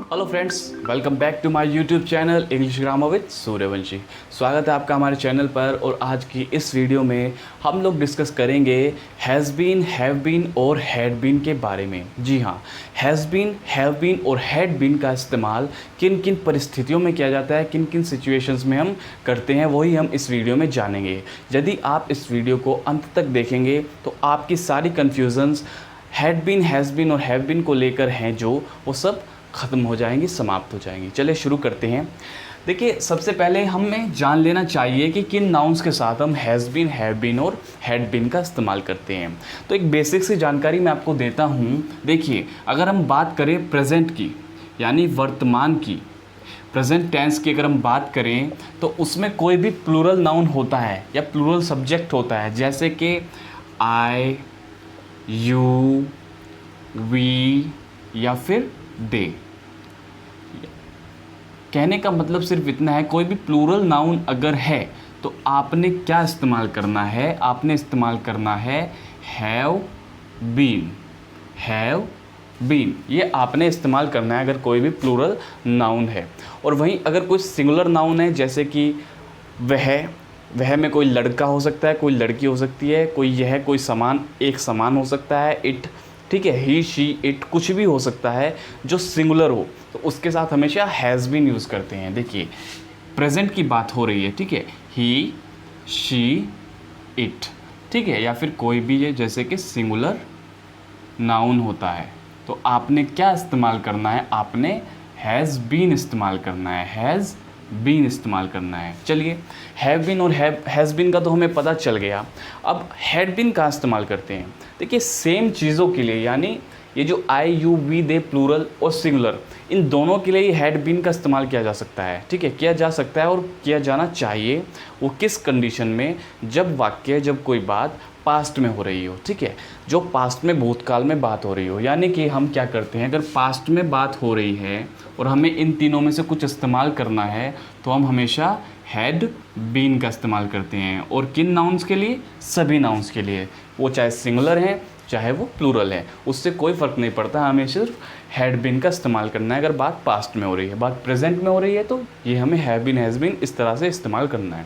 Hello friends, welcome back to my YouTube channel English grammar with Suryavanshi. स्वागत है आपका हमारे चैनल पर। और आज की इस वीडियो में हम लोग डिस्कस करेंगे हैज़ बीन, हैव बीन और हैड बीन के बारे में। जी हाँ, हैज़ बीन, हैव बीन और हैड बीन का इस्तेमाल किन किन परिस्थितियों में किया जाता है, किन किन सिचुएशंस में हम करते हैं, वही हम इस वीडियो में जानेंगे। यदि आप इस वीडियो को अंत तक देखेंगे तो आपकी सारी confusions had been, has been और हैव बीन को लेकर हैं जो, वो सब ख़त्म हो जाएंगी, समाप्त हो जाएंगी। चलिए शुरू करते हैं। देखिए, सबसे पहले हमें जान लेना चाहिए कि किन नाउन्स के साथ हम हैज़ बीन, हैव बीन और हैड बीन का इस्तेमाल करते हैं। तो एक बेसिक सी जानकारी मैं आपको देता हूँ। देखिए, अगर हम बात करें प्रेजेंट की, यानी वर्तमान की, प्रेजेंट टेंस की अगर हम बात करें तो उसमें कोई भी प्लूरल नाउन होता है या प्लूरल सब्जेक्ट होता है, जैसे कि आई, यू, वी या फिर दे। कहने का मतलब सिर्फ इतना है, कोई भी प्लूरल नाउन अगर है तो आपने क्या इस्तेमाल करना है? आपने इस्तेमाल करना है हैव बीन, हैव बीन, ये आपने इस्तेमाल करना है अगर कोई भी प्लूरल नाउन है। और वहीं अगर कोई सिंगुलर नाउन है, जैसे कि वह में कोई लड़का हो सकता है, कोई लड़की हो सकती है, कोई यह, कोई सामान, एक सामान हो सकता है, इट, ठीक है, ही, शी, इट, कुछ भी हो सकता है जो सिंगुलर हो, तो उसके साथ हमेशा हैज़ बीन यूज़ करते हैं। देखिए, प्रेजेंट की बात हो रही है, ठीक है, ही, शी, इट, ठीक है, या फिर कोई भी है जैसे कि सिंगुलर नाउन होता है, तो आपने क्या इस्तेमाल करना है? आपने हैज़ बीन इस्तेमाल करना है, हैज़ बीन इस्तेमाल करना है। चलिए, हैव बीन और हैज़ बीन का तो हमें पता चल गया। अब हैड बीन का इस्तेमाल करते हैं। देखिए, सेम चीज़ों के लिए, यानी ये जो आई, यू, वी, दे, प्लूरल और सिंगुलर, इन दोनों के लिए हैड बीन का इस्तेमाल किया जा सकता है। ठीक है, किया जा सकता है और किया जाना चाहिए। वो किस कंडीशन में? जब वाक्य, जब कोई बात पास्ट में हो रही हो, ठीक है, जो पास्ट में, भूतकाल में बात हो रही हो। यानी कि हम क्या करते हैं, अगर पास्ट में बात हो रही है और हमें इन तीनों में से कुछ इस्तेमाल करना है तो हम हमेशा हैड बीन का इस्तेमाल करते हैं। और किन नाउन्स के लिए? सभी नाउन्स के लिए, वो चाहे सिंगुलर हैं चाहे वो प्लूरल है, उससे कोई फ़र्क नहीं पड़ता, हमें सिर्फ हैड बीन का इस्तेमाल करना है। अगर बात पास्ट में हो रही है, बात प्रेजेंट में हो रही है, तो ये हमें हैव बीन, हैज़ बीन इस तरह से इस्तेमाल करना है।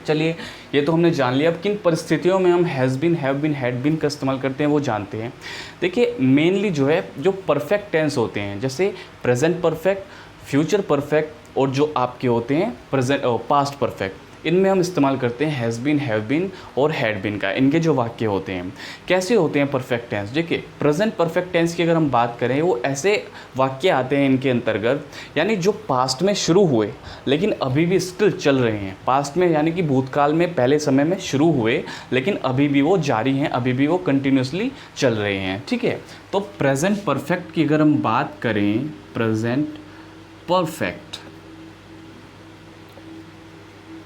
चलिए, ये तो हमने जान लिया। अब किन परिस्थितियों में हम has been, have been, had been का इस्तेमाल करते हैं वो जानते हैं। देखिए, मेनली जो है, जो परफेक्ट टेंस होते हैं, जैसे प्रेजेंट परफेक्ट, फ्यूचर परफेक्ट और जो आपके होते हैं प्रेजेंट पास्ट परफेक्ट, इनमें हम इस्तेमाल करते हैं हैज़ बीन, हैव बीन और हैड बीन का। इनके जो वाक्य होते हैं कैसे होते हैं परफेक्ट टेंस? देखिए, प्रेजेंट परफेक्ट टेंस की अगर हम बात करें, वो ऐसे वाक्य आते हैं इनके अंतर्गत, यानी जो पास्ट में शुरू हुए लेकिन अभी भी स्टिल चल रहे हैं। पास्ट में यानी कि भूतकाल में, पहले समय में शुरू हुए लेकिन अभी भी वो जारी हैं, अभी भी वो कंटिन्यूसली चल रहे हैं। ठीक है, तो प्रेजेंट परफेक्ट की अगर हम बात करें, प्रेजेंट परफेक्ट,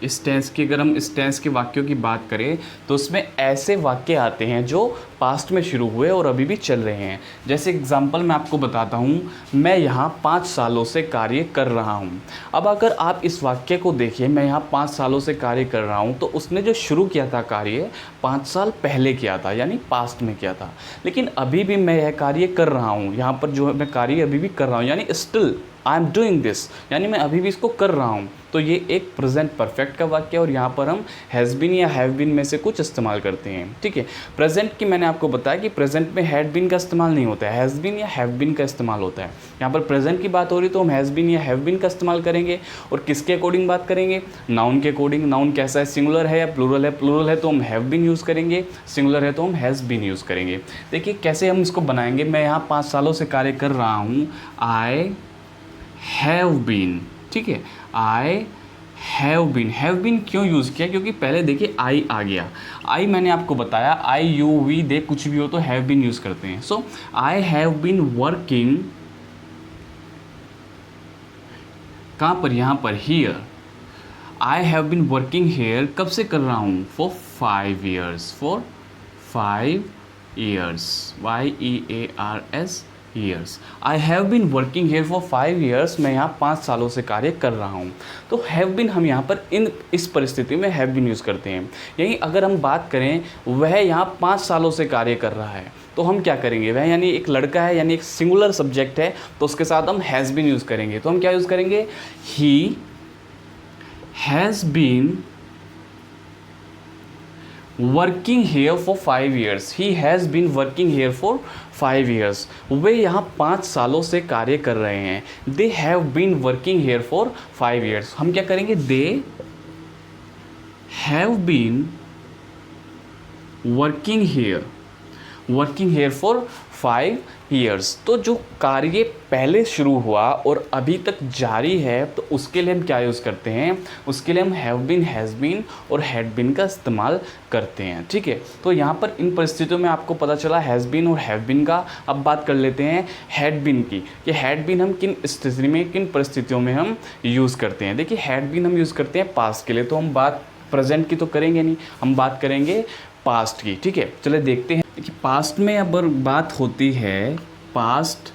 इस टेंस की अगर हम इस टेंस के वाक्यों की बात करें तो उसमें ऐसे वाक्य आते हैं जो पास्ट में शुरू हुए और अभी भी चल रहे हैं। जैसे एग्जांपल मैं आपको बताता हूँ, मैं यहाँ 5 सालों से कार्य कर रहा हूँ। अब अगर आप इस वाक्य को देखिए, मैं यहाँ 5 सालों से कार्य कर रहा हूँ, तो उसने जो शुरू किया था कार्य 5 साल पहले किया था, यानी पास्ट में किया था, लेकिन अभी भी मैं यह कार्य कर रहा हूँ। यहाँ पर जो है, मैं कार्य अभी भी कर रहा हूँ, यानी still I am doing this, यानी मैं अभी भी इसको कर रहा हूँ। तो ये एक प्रेजेंट परफेक्ट का वाक्य है और यहाँ पर हम हैज़ बीन या हैव बीन में से कुछ इस्तेमाल करते हैं। ठीक है, प्रेजेंट की मैंने आपको बताया कि प्रेजेंट में हैड बीन का इस्तेमाल नहीं होता है, हैज़ बीन या हैव बीन का इस्तेमाल होता है। यहाँ पर प्रेजेंट की बात हो रही तो हम हैज़ बीन या हैव बीन का इस्तेमाल करेंगे। और किसके अकॉर्डिंग बात करेंगे? नाउन के अकॉर्डिंग। नाउन कैसा है, सिंगुलर है या प्लूरल है? प्लूरल है तो हम हैव बीन यूज़ करेंगे, सिंगुलर है तो हम हैज़ बीन यूज़ करेंगे। देखिए कैसे हम इसको बनाएंगे। मैं यहाँ 5 सालों से कार्य कर रहा हूँ, आई हैव बीन, ठीक है, I have been. Have been क्यों यूज़ किया? क्योंकि पहले देखिए आई आ गया। आई मैंने आपको बताया, आई, यू, वी, दे, कुछ भी हो तो हैव बीन यूज़ करते हैं। So I have been working, कहाँ पर? यहाँ पर, here. I have been working here, कब से कर रहा हूँ? For 5 years, for 5 years, YEARS, years. I have been working here for 5 years, मैं यहाँ 5 सालों से कार्य कर रहा हूँ। तो हैव बीन हम यहाँ पर इस परिस्थिति में हैव बीन यूज़ करते हैं। यही अगर हम बात करें, वह यहाँ 5 सालों से कार्य कर रहा है, तो हम क्या करेंगे, वह यानी एक लड़का है यानी एक सिंगुलर सब्जेक्ट है, तो उसके साथ हम हैज़ बीन यूज़ करेंगे। तो हम क्या यूज़ करेंगे, he has been working here for 5 years। He has been working here for 5 years। वे यहाँ 5 सालों से कार्य कर रहे हैं। They have been working here for 5 years। हम क्या करेंगे, they have been working here for 5 years। तो जो कार्य पहले शुरू हुआ और अभी तक जारी है, तो उसके लिए हम क्या यूज़ करते हैं, उसके लिए हम हैव बीन, हैज़ बीन और हैड बीन का इस्तेमाल करते हैं। ठीक है, तो यहाँ पर इन परिस्थितियों में आपको पता चला हैज़ बीन और हैव बीन का। अब बात कर लेते हैं हैड बीन की, कि हैड बीन हम किन स्थिति में, किन परिस्थितियों में हम यूज़ करते हैं। देखिए, हैड बीन हम यूज़ करते हैं पास्ट के लिए, तो हम बात प्रेजेंट की तो करेंगे नहीं, हम बात करेंगे पास्ट की। ठीक है, चलिए देखते हैं कि पास्ट में अगर बात होती है पास्ट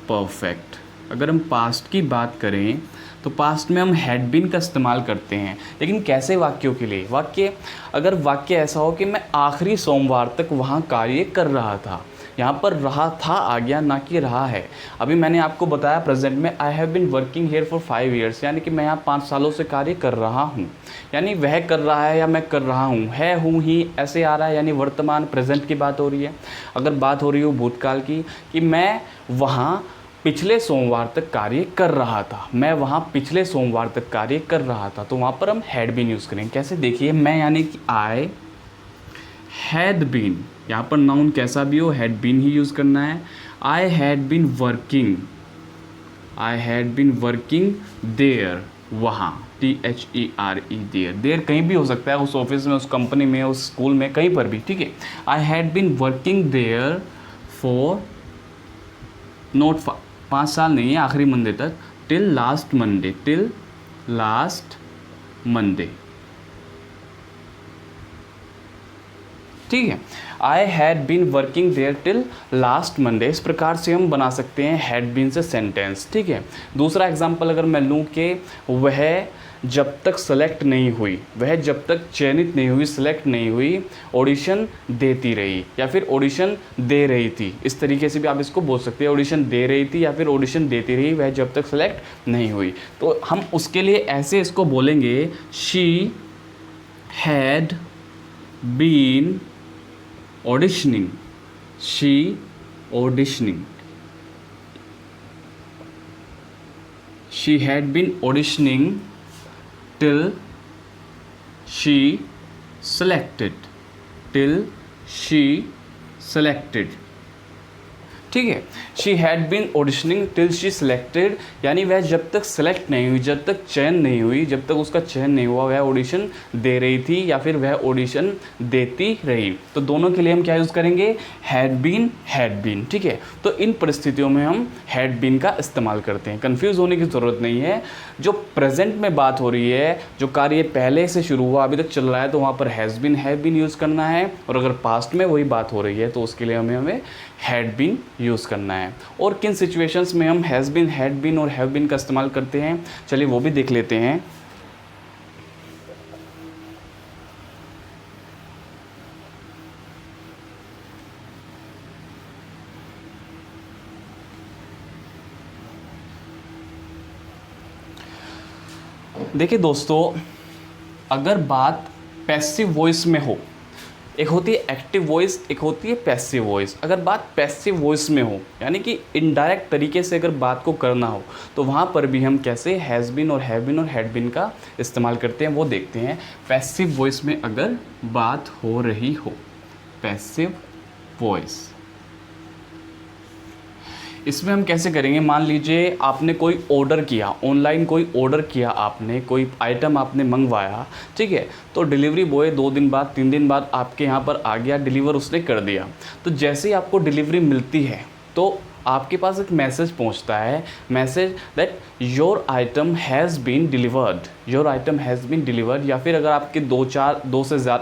परफेक्ट, अगर हम पास्ट की बात करें तो पास्ट में हम हैड बीन का इस्तेमाल करते हैं। लेकिन कैसे वाक्यों के लिए, अगर वाक्य ऐसा हो कि मैं आखिरी सोमवार तक वहाँ कार्य कर रहा था, यहाँ पर रहा था आ गया, ना कि रहा है। अभी मैंने आपको बताया प्रेजेंट में I have been working here for 5 years, यानी कि मैं यहाँ 5 सालों से कार्य कर रहा हूँ, यानी वह कर रहा है या मैं कर रहा हूँ, है, हूँ, ही ऐसे आ रहा है, यानी वर्तमान प्रेजेंट की बात हो रही है। अगर बात हो रही हो भूतकाल की, कि मैं वहाँ पिछले सोमवार तक कार्य कर रहा था, मैं वहाँ पिछले सोमवार तक कार्य कर रहा था, तो वहाँ पर हम हैड बीन यूज़ करेंगे। कैसे, देखिए, मैं यानी कि आई हैड बीन, यहाँ पर नाउन कैसा भी हो हैड बीन ही यूज़ करना है। I had been working there, वहाँ, THERE, देयर कहीं भी हो सकता है, उस ऑफिस में, उस कंपनी में, उस स्कूल में, कहीं पर भी। ठीक है, I had been working there for not 5 साल नहीं है, आखिरी मंडे तक, टिल लास्ट मंडे। ठीक है, I had been working there till last Monday. इस प्रकार से हम बना सकते हैं हैड बीन से सेंटेंस। ठीक है, दूसरा एग्जांपल अगर मैं लूँ कि वह जब तक सेलेक्ट नहीं हुई, वह जब तक चयनित नहीं हुई, सेलेक्ट नहीं हुई, ऑडिशन देती रही या फिर ऑडिशन दे रही थी, इस तरीके से भी आप इसको बोल सकते हैं, ऑडिशन दे रही थी या फिर ऑडिशन देती रही, वह जब तक सेलेक्ट नहीं हुई। तो हम उसके लिए ऐसे इसको बोलेंगे, she had been auditioning, she had been auditioning till she selected। ठीक है, she had been auditioning till she selected, यानी वह जब तक सेलेक्ट नहीं हुई, जब तक चयन नहीं हुई, जब तक उसका चयन नहीं हुआ, वह ऑडिशन दे रही थी या फिर वह ऑडिशन देती रही। तो दोनों के लिए हम क्या यूज़ करेंगे, हैड बीन। ठीक है, तो इन परिस्थितियों में हम हैड बीन का इस्तेमाल करते हैं। कंफ्यूज होने की ज़रूरत नहीं है। जो प्रेजेंट में बात हो रही है, जो कार्य पहले से शुरू हुआ अभी तक चल रहा है, तो वहाँ पर हैज़ बीन यूज़ करना है, और अगर पास्ट में वही बात हो रही है तो उसके लिए हमें हैड बीन यूज़ करना है। और किन सिचुएशंस में हम हैज़ बीन, हैड बीन और हैव बीन का इस्तेमाल करते हैं, चलिए वो भी देख लेते हैं। देखिए दोस्तों, अगर बात पैसिव वॉइस में हो, एक होती है एक्टिव वॉइस, एक होती है पैसिव वॉइस। अगर बात पैसिव वॉइस में हो, यानी कि इनडायरेक्ट तरीके से अगर बात को करना हो, तो वहाँ पर भी हम कैसे हैज़ बीन और हैव बीन और हैड बीन का इस्तेमाल करते हैं, वो देखते हैं। पैसिव वॉइस में अगर बात हो रही हो, पैसिव वॉइस, इसमें हम कैसे करेंगे। मान लीजिए आपने कोई ऑर्डर किया, ऑनलाइन कोई ऑर्डर किया, आपने कोई आइटम आपने मंगवाया, ठीक है, तो डिलीवरी बॉय 2 दिन बाद 3 दिन बाद आपके यहाँ पर आ गया, डिलीवर उसने कर दिया। तो जैसे ही आपको डिलीवरी मिलती है तो आपके पास एक मैसेज पहुंचता है, message that your item has been delivered, your item has been delivered, या फिर अगर आपके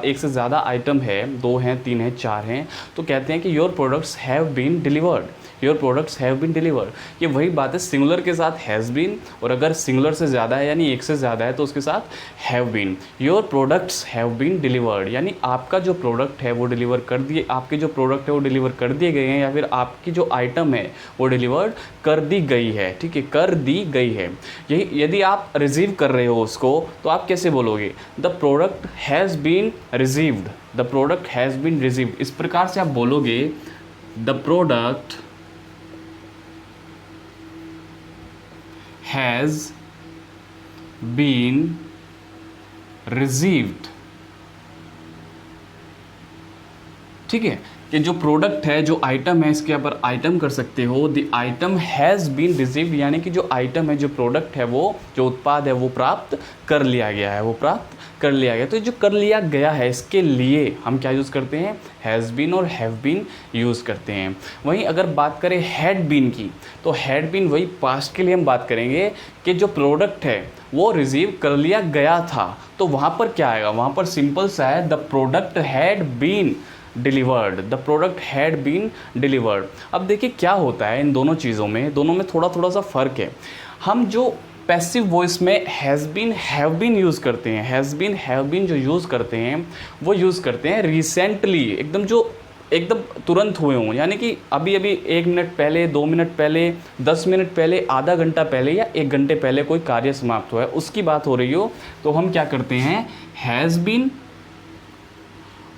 एक से ज़्यादा आइटम है, 2 हैं, 3 हैं, 4 हैं, तो कहते हैं कि your products have been delivered, your products have been delivered. ये वही बात है, सिंगुलर के साथ हैज़ बीन, और अगर सिंगुलर से ज़्यादा है यानी एक से ज़्यादा है तो उसके साथ have been. Your products have been delivered यानी आपका जो प्रोडक्ट है वो डिलीवर कर दिए, आपके जो प्रोडक्ट है वो डिलीवर कर दिए गए हैं, या फिर आपकी जो आइटम है वो डिलीवर्ड कर दी गई है, ठीक है, कर दी गई है। यही यदि आप रिसीव कर रहे हो उसको तो आप कैसे बोलोगे, the product has been received, the product has been received. इस प्रकार से आप बोलोगे the product has been received, ठीक है, कि जो प्रोडक्ट है, जो आइटम है, इसके ऊपर आइटम कर सकते हो, the item has been received यानी कि जो आइटम है, जो प्रोडक्ट है, वो जो उत्पाद है वो प्राप्त कर लिया गया है, वो प्राप्त कर लिया गया। तो जो कर लिया गया है इसके लिए हम क्या यूज़ करते हैं, हैज़ बीन और हैव बीन यूज़ करते हैं। वहीं अगर बात करें हैड बीन की, तो हैड बीन वही पास्ट के लिए हम बात करेंगे कि जो प्रोडक्ट है वो रिसीव कर लिया गया था, तो वहाँ पर क्या आएगा, वहाँ पर सिंपल सा है, the product had been delivered, the product had been delivered. अब देखिए क्या होता है इन दोनों चीज़ों में, दोनों में थोड़ा सा फ़र्क है। हम जो पैसिव वॉइस में has been have been use करते हैं, हैज़ बीन हैव बीन जो यूज़ करते हैं वो यूज़ करते हैं रिसेंटली, एकदम तुरंत हुए हों, यानी कि अभी 1 मिनट पहले, 2 मिनट पहले, 10 मिनट पहले, आधा घंटा पहले या 1 घंटे पहले कोई कार्य समाप्त हुआ है, उसकी बात हो रही हो, तो हम क्या करते हैं, हैज़ बीन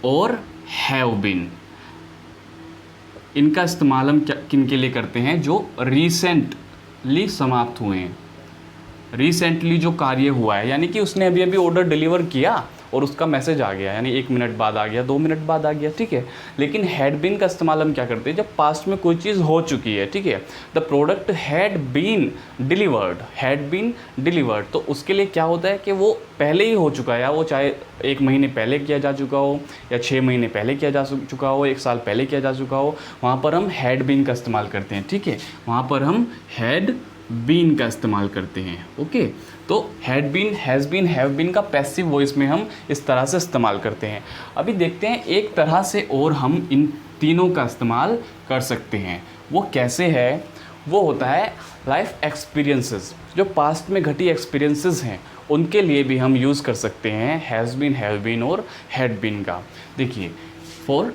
और हैव बीन, इनका इस्तेमाल हम किन के लिए करते हैं, जो रिसेंटली समाप्त हुए हैं, रिसेंटली जो कार्य हुआ है, यानी कि उसने अभी ऑर्डर डिलीवर किया और उसका मैसेज आ गया, यानी 1 मिनट बाद आ गया, 2 मिनट बाद आ गया, ठीक है। लेकिन हैड बीन का इस्तेमाल हम क्या करते हैं, जब पास्ट में कोई चीज़ हो चुकी है, ठीक है, the product had been delivered, had been delivered, तो उसके लिए क्या होता है कि वो पहले ही हो चुका है, या वो चाहे 1 महीने पहले किया जा चुका हो, या 6 महीने पहले किया जा चुका हो, 1 साल पहले किया जा चुका हो, वहाँ पर हम हैड बीन का इस्तेमाल करते हैं, ठीक है, वहाँ पर हम हैड बीन का इस्तेमाल करते हैं। ओके, तो had been, has been, have been का पैसिव वॉइस में हम इस तरह से इस्तेमाल करते हैं। अभी देखते हैं एक तरह से और हम इन तीनों का इस्तेमाल कर सकते हैं, वो कैसे है, वो होता है लाइफ एक्सपीरियंसेस, जो पास्ट में घटी एक्सपीरियंसेस हैं उनके लिए भी हम यूज़ कर सकते हैं हैज़ बीन, हैव बीन और हैड बीन का। देखिए, फॉर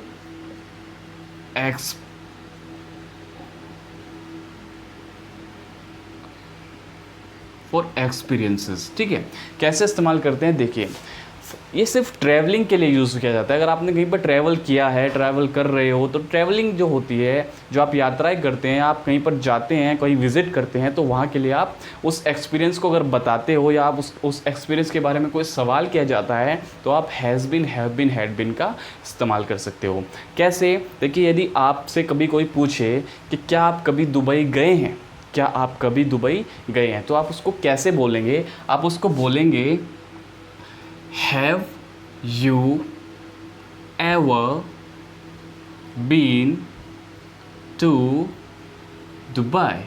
एक्सपीरियंसेस, ठीक है, कैसे इस्तेमाल करते हैं, देखिए, ये सिर्फ ट्रैवलिंग के लिए यूज़ किया जाता है। अगर आपने कहीं पर ट्रैवल किया है, ट्रैवल कर रहे हो, तो ट्रैवलिंग जो होती है, जो आप यात्राएं करते हैं, आप कहीं पर जाते हैं, कहीं विज़िट करते हैं, तो वहाँ के लिए आप उस एक्सपीरियंस को अगर बताते हो, या आप उस एक्सपीरियंस के बारे में कोई सवाल किया जाता है, तो आप has been, have been, had been का इस्तेमाल कर सकते हो। कैसे, देखिए, यदि आपसे कभी कोई पूछे कि क्या आप कभी दुबई गए हैं, क्या आप कभी दुबई गए हैं, तो आप उसको कैसे बोलेंगे, आप उसको बोलेंगे have you ever been to Dubai,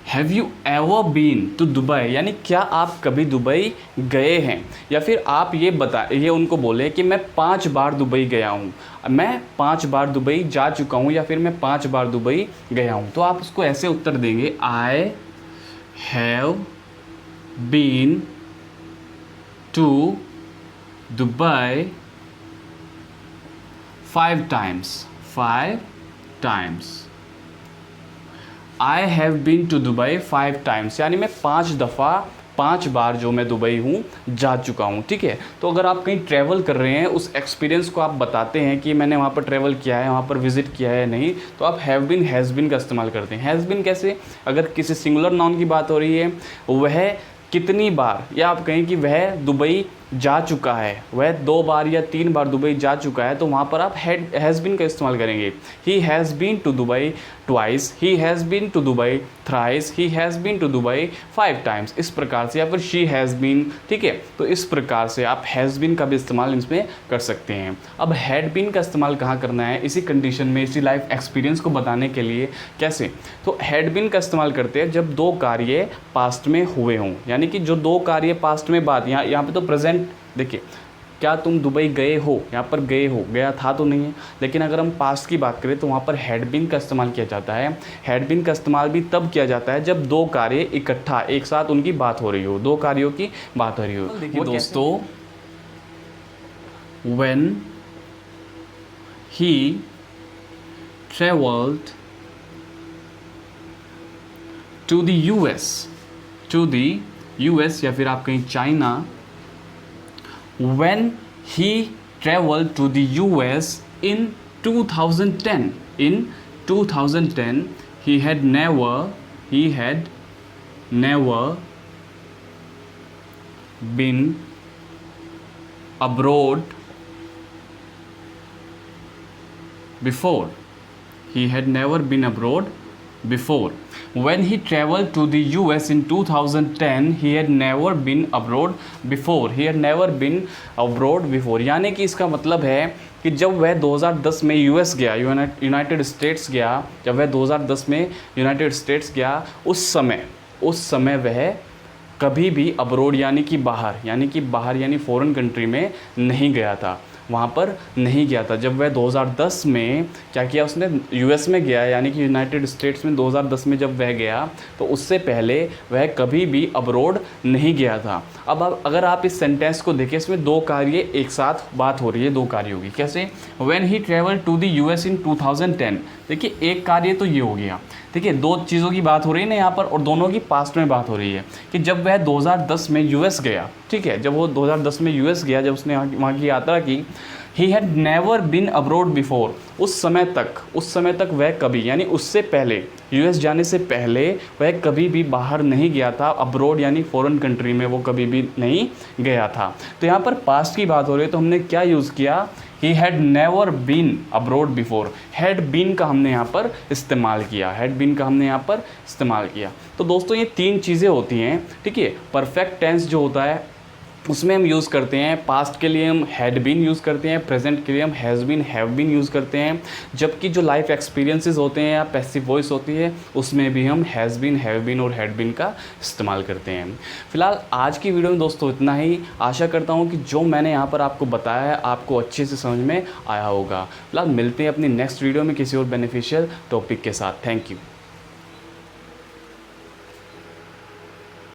have you ever been to Dubai, यानी क्या आप कभी दुबई गए हैं। या फिर आप ये उनको बोले कि मैं 5 बार दुबई गया हूँ, मैं 5 बार दुबई जा चुका हूँ, या फिर मैं 5 बार दुबई गया हूँ, तो आप उसको ऐसे उत्तर देंगे, I have been to Dubai 5 times, I have been to Dubai 5 times, यानी मैं 5 बार जो मैं दुबई हूँ जा चुका हूँ, ठीक है। तो अगर आप कहीं ट्रैवल कर रहे हैं, उस एक्सपीरियंस को आप बताते हैं कि मैंने वहाँ पर ट्रैवल किया है, वहाँ पर विज़िट किया है नहीं, तो आप हैव बीन, हैज़ बीन का इस्तेमाल करते हैं। हैज़ बीन कैसे, अगर किसी सिंगुलर नाउन की बात हो रही है, वह कितनी बार, या आप कहें कि वह दुबई जा चुका है, वह 2 बार या 3 बार दुबई जा चुका है, तो वहाँ पर आप हैज़ बीन का इस्तेमाल करेंगे। He has been to Dubai twice, he has been to Dubai thrice, he has been to Dubai 5 times, इस प्रकार से, या फिर शी हैज़ बीन, ठीक है। तो इस प्रकार से आप हैज़ बीन का भी इस्तेमाल इसमें कर सकते हैं। अब हैड बीन का इस्तेमाल कहाँ करना है, इसी कंडीशन में, इसी लाइफ एक्सपीरियंस को बताने के लिए। कैसे? तो हैड बीन का इस्तेमाल करते हैं जब 2 कार्य पास्ट में हुए हों, यानी कि जो 2 कार्य पास्ट में बात, यहाँ पे तो प्रेजेंट, देखिए, क्या तुम दुबई गए हो, यहाँ पर गए हो, गया था तो नहीं है, लेकिन अगर हम पास्ट की बात करें तो वहाँ पर हैड बीन का इस्तेमाल किया जाता है। हैड बीन का इस्तेमाल भी तब किया जाता है जब 2 कार्य इकट्ठा एक साथ उनकी बात हो रही हो, 2 कार्यों की बात हो रही हो। देखिए दोस्तों, when he traveled to the US, या फिर आप कहीं China, when he traveled to the US in 2010, he had never been abroad before. He had never been abroad before. When he traveled to the US in 2010, he had never been abroad before. He had never been abroad before. यानी कि इसका मतलब है कि जब वह 2010 में US गया, यूनाइटेड स्टेट्स गया, जब वह 2010 में यूनाइटेड स्टेट्स गया, उस समय वह कभी भी अब्रोड यानी कि बाहर यानी फ़ॉरेन कंट्री में नहीं गया था, वहाँ पर नहीं गया था। जब वह 2010 में क्या किया, उसने यूएस में गया, यानी कि यूनाइटेड स्टेट्स में 2010 में जब वह गया, तो उससे पहले वह कभी भी अब्रोड नहीं गया था। अब अगर आप इस सेंटेंस को देखें, इसमें 2 कार्य एक साथ बात हो रही है, 2 कार्यों की। कैसे? When he travel to the US in 2010, देखिए एक कार्य तो ये हो गया, देखिए 2 चीज़ों की बात हो रही है ना यहाँ पर, और दोनों की पास्ट में बात हो रही है कि जब वह 2010 में यूएस गया, ठीक है, जब वो 2010 में यूएस गया, जब उसने वहाँ की यात्रा की, he had never been abroad before, उस समय तक वह कभी, यानी उससे पहले, यूएस जाने से पहले वह कभी भी बाहर नहीं गया था, अब्रोड यानी फॉरेन कंट्री में वो कभी भी नहीं गया था। तो यहाँ पर पास्ट की बात हो रही है, तो हमने क्या यूज़ किया, he had never been abroad before. Had been का हमने यहाँ पर इस्तेमाल किया। तो दोस्तों ये 3 चीज़ें होती हैं, ठीक है। परफेक्ट टेंस जो होता है उसमें हम यूज़ करते हैं, पास्ट के लिए हम हैड बीन यूज़ करते हैं, प्रेजेंट के लिए हम has been, have been use करते हैं, जबकि जो लाइफ एक्सपीरियंसेस होते हैं या पैसिव वॉइस होती है, उसमें भी हम हैज़ बीन, हैव बीन और हैड बीन का इस्तेमाल करते हैं। फिलहाल आज की वीडियो में दोस्तों इतना ही। आशा करता हूँ कि जो मैंने यहाँ पर आपको बताया है आपको अच्छे से समझ में आया होगा। फिलहाल मिलते हैं अपनी नेक्स्ट वीडियो में किसी और बेनिफिशियल टॉपिक के साथ। Thank you.